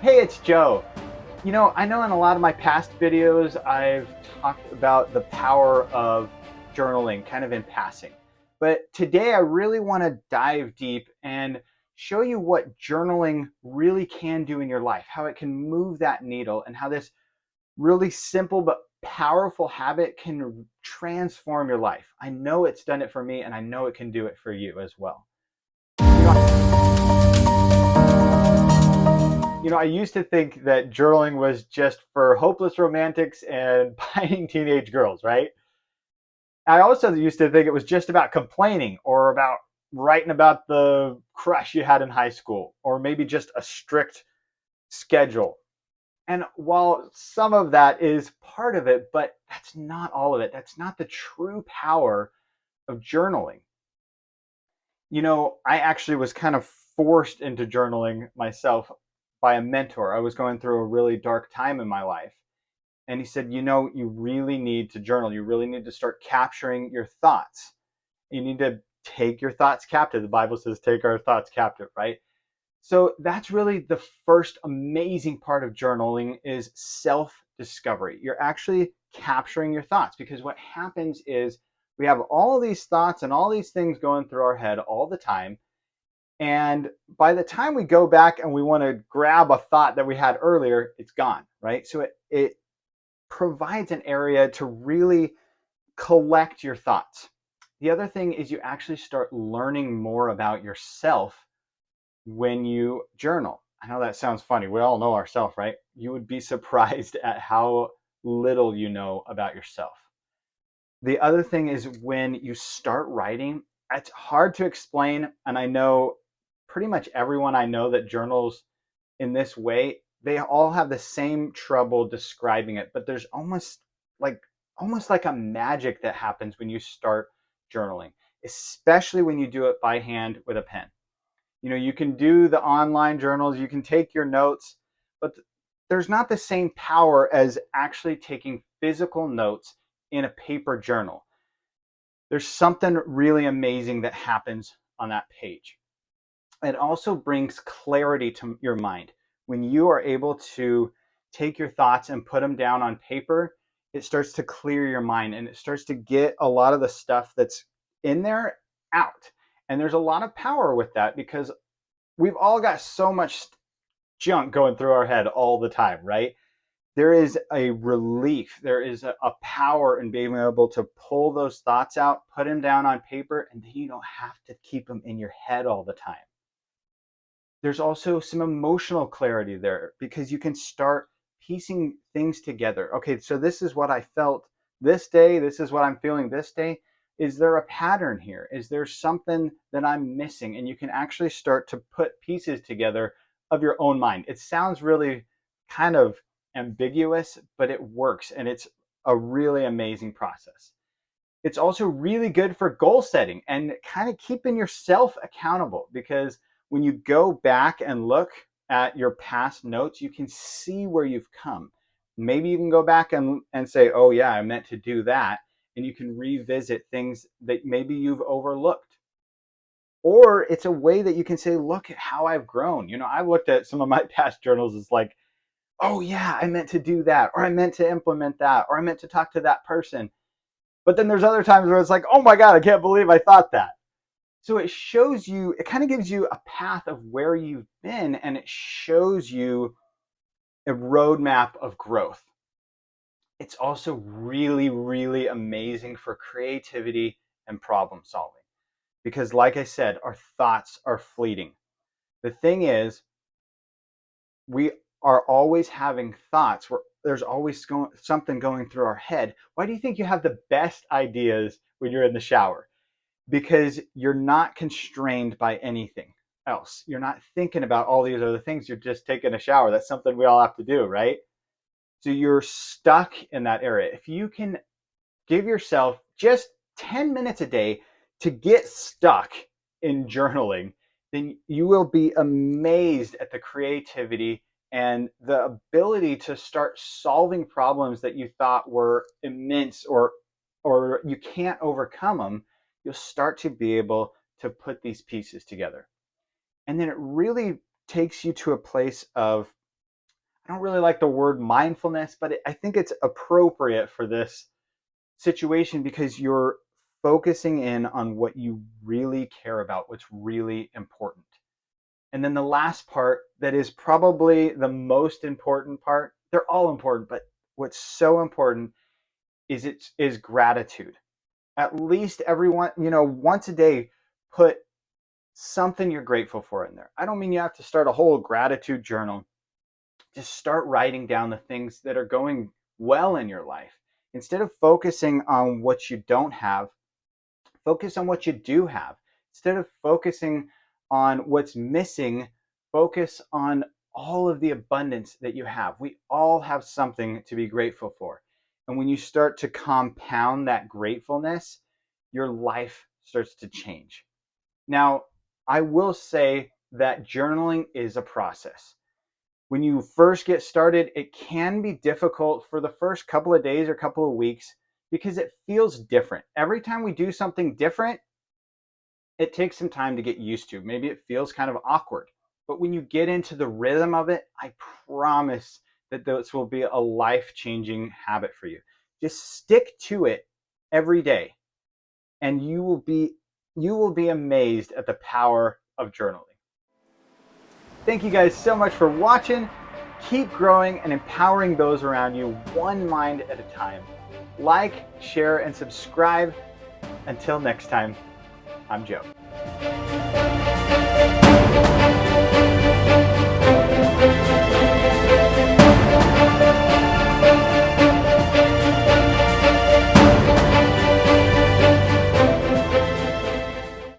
Hey, it's Joe. I know in a lot of my past videos, I've talked about the power of journaling kind of in passing. But today, I really want to dive deep and show you what journaling really can do in your life, how it can move that needle, and how this really simple but powerful habit can transform your life. I know it's done it for me, and I know it can do it for you as well. You know, I used to think that journaling was just for hopeless romantics and pining teenage girls, right? I also used to think it was just about complaining or about writing about the crush you had in high school or maybe just a strict schedule. And while some of that is part of it, but that's not all of it. That's not the true power of journaling. I actually was kind of forced into journaling myself by a mentor. I was going through a really dark time in my life. And he said, you really need to journal. You really need to start capturing your thoughts. You need to take your thoughts captive. The Bible says, take our thoughts captive, right? So that's really the first amazing part of journaling is self-discovery. You're actually capturing your thoughts because what happens is we have all these thoughts and all these things going through our head all the time. And by the time we go back and we want to grab a thought that we had earlier, it's gone, right? So it provides an area to really collect your thoughts. The other thing is you actually start learning more about yourself when you journal. I know that sounds funny. We all know ourselves, right? You would be surprised at how little you know about yourself. The other thing is when you start writing, it's hard to explain. And I know pretty much everyone I know that journals in this way, they all have the same trouble describing it, but there's like almost like a magic that happens when you start journaling, especially when you do it by hand with a pen. You can do the online journals, you can take your notes, but there's not the same power as actually taking physical notes in a paper journal. There's something really amazing that happens on that page. It also brings clarity to your mind. When you are able to take your thoughts and put them down on paper, it starts to clear your mind and it starts to get a lot of the stuff that's in there out. And there's a lot of power with that because we've all got so much junk going through our head all the time, right? There is a relief, there is a power in being able to pull those thoughts out, put them down on paper, and then you don't have to keep them in your head all the time. There's also some emotional clarity there because you can start piecing things together. Okay, so this is what I felt this day, this is what I'm feeling this day. Is there a pattern here? Is there something that I'm missing? And you can actually start to put pieces together of your own mind. It sounds really kind of ambiguous, but it works and it's a really amazing process. It's also really good for goal setting and kind of keeping yourself accountable because when you go back and look at your past notes, you can see where you've come. Maybe you can go back and say, oh, yeah, I meant to do that. And you can revisit things that maybe you've overlooked. Or it's a way that you can say, look at how I've grown. I've looked at some of my past journals as like, oh, yeah, I meant to do that, or I meant to implement that, or I meant to talk to that person. But then there's other times where it's like, oh my God, I can't believe I thought that. So it shows you, it kind of gives you a path of where you've been and it shows you a roadmap of growth. It's also really, really amazing for creativity and problem solving because, like I said, our thoughts are fleeting. The thing is, we are always having thoughts. There's always something going through our head. Why do you think you have the best ideas when you're in the shower? Because you're not constrained by anything else. You're not thinking about all these other things. You're just taking a shower. That's something we all have to do, right? So you're stuck in that area. If you can give yourself just 10 minutes a day to get stuck in journaling, then you will be amazed at the creativity and the ability to start solving problems that you thought were immense or you can't overcome them. You'll start to be able to put these pieces together. And then it really takes you to a place of I don't really like the word mindfulness, but I think it's appropriate for this situation because you're focusing in on what you really care about, what's really important. And then the last part that is probably the most important part, they're all important, but what's so important is gratitude. At least everyone, once a day, put something you're grateful for in there. I don't mean you have to start a whole gratitude journal. Just start writing down the things that are going well in your life. Instead of focusing on what you don't have, focus on what you do have. Instead of focusing on what's missing, focus on all of the abundance that you have. We all have something to be grateful for. And when you start to compound that gratefulness, your life starts to change. Now, I will say that journaling is a process. When you first get started, it can be difficult for the first couple of days or couple of weeks because it feels different. Every time we do something different, it takes some time to get used to. Maybe it feels kind of awkward. But when you get into the rhythm of it, I promise that this will be a life-changing habit for you. Just stick to it every day, and you will be amazed at the power of journaling. Thank you guys so much for watching. Keep growing and empowering those around you one mind at a time. Like, share, and subscribe. Until next time, I'm Joe.